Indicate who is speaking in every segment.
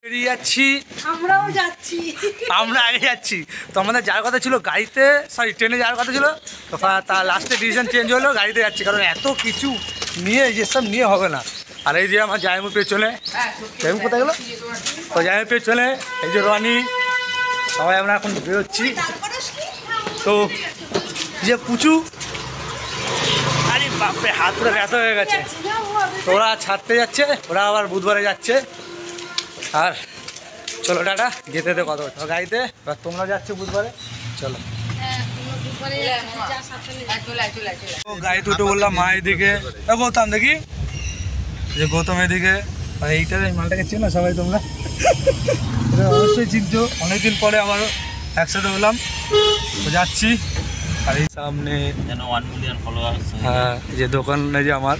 Speaker 1: বেরিয়ে যাচ্ছি, আমরা আগে যাচ্ছি। তো আমাদের যাওয়ার কথা ছিল গাড়িতে, সরি ট্রেনে যাওয়ার কথা ছিল, তো তার লাস্টে ডিসিশন চেঞ্জ হলো, গাড়িতে যাচ্ছি। কারণ এত কিছু নিয়ে যেসব নিয়ে হবে না। আর এই যে আমার জায়মু পেছনে, জায়মু কোথায় গেলো? তো জায়মু পেছনে এই যে রনি, সবাই আমরা এখন বেরোচ্ছি। তো যে পুচু, আরে বাপরে হাত ধরে ব্যথা হয়ে গেছে। তো ওরা ছাড়তে যাচ্ছে, ওরা আবার বুধবারে যাচ্ছে। আর চলো টাটা, যেতে যেতে কথা হচ্ছে গাড়িতে। এবার তোমরা যাচ্ছ বুধবারে, চলো। গাড়ি দুটো বললাম মা এদিকে, গৌতম দেখি যে গৌতম এদিকে। আর এইটা এই মালটাকে চেনো সবাই তোমরা, অবশ্যই চিনছো। অনেকদিন পরে আবার একসাথে হলাম, তো যাচ্ছি। আর এই সামনে 1 মিলিয়ন ফলোয়ার্স। হ্যাঁ, যে দোকান যে আমার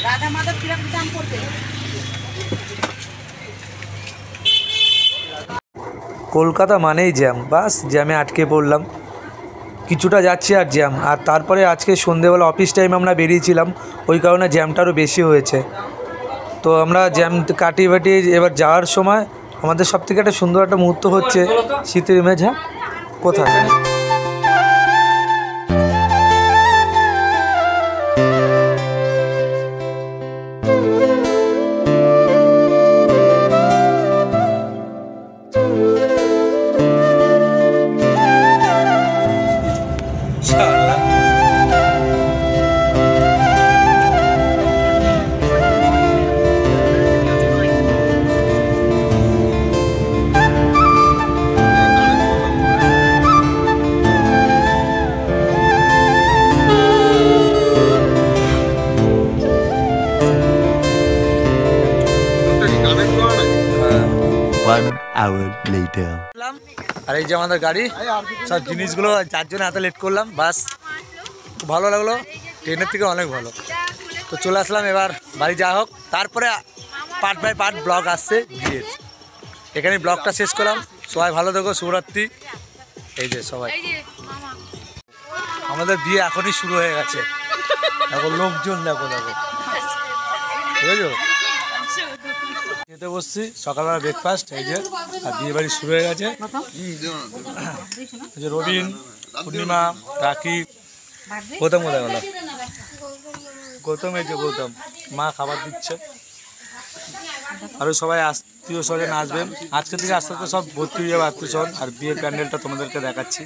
Speaker 1: রাধা মাধব কিরকম দাম পড়বে। কলকাতা মানেই জ্যাম, বাস জ্যামে আটকে পড়লাম। কিছুটা যাচ্ছি আর জ্যাম। আর তারপরে আজকে সন্ধেবেলা অফিস টাইমে আমরা বেরিয়েছিলাম, ওই কারণে জ্যামটা আরও বেশি হয়েছে। তো আমরা জ্যাম কাটিয়ে ফাটিয়ে এবার যাওয়ার সময় আমাদের সবথেকে একটা সুন্দর একটা মুহূর্ত হচ্ছে শীতের মেঝা কোথায়। আর এই যে আমাদের গাড়ি, সব জিনিসগুলো যার জন্য এত লেট করলাম, বাস খুব ভালো লাগলো, ট্রেনের থেকে অনেক ভালো। তো চলে আসলাম, এবার বাড়ি যাওয়া হোক। তারপরে পার্ট বাই পার্ট ব্লগ আসছে বিয়ের, এখানে ব্লগটা শেষ করলাম। সবাই ভালো থেকো, শুভরাত্রি। এই যে সবাই, আমাদের বিয়ে এখনই শুরু হয়ে গেছে, এখন লোকজন দেখো দেখো, বুঝেছো। খেতে বসছি, সকালবেলা ব্রেকফাস্ট, এই যে। আর বিয়ে বাড়ি শুরু হয়ে গেছে। যে রবিন, পূর্ণিমা, রাখি, গৌতম কোথায় গেল? গৌতম, এই যে গৌতম, মা খাবার দিচ্ছে। আরও সবাই আত্মীয় স্বজন আসবেন। আজকে থেকে আস্তে আস্তে সব ভর্তি হয়ে যাবে আত্মীয় স্বজন। আর বিয়ের প্যান্ডেলটা তোমাদেরকে দেখাচ্ছি।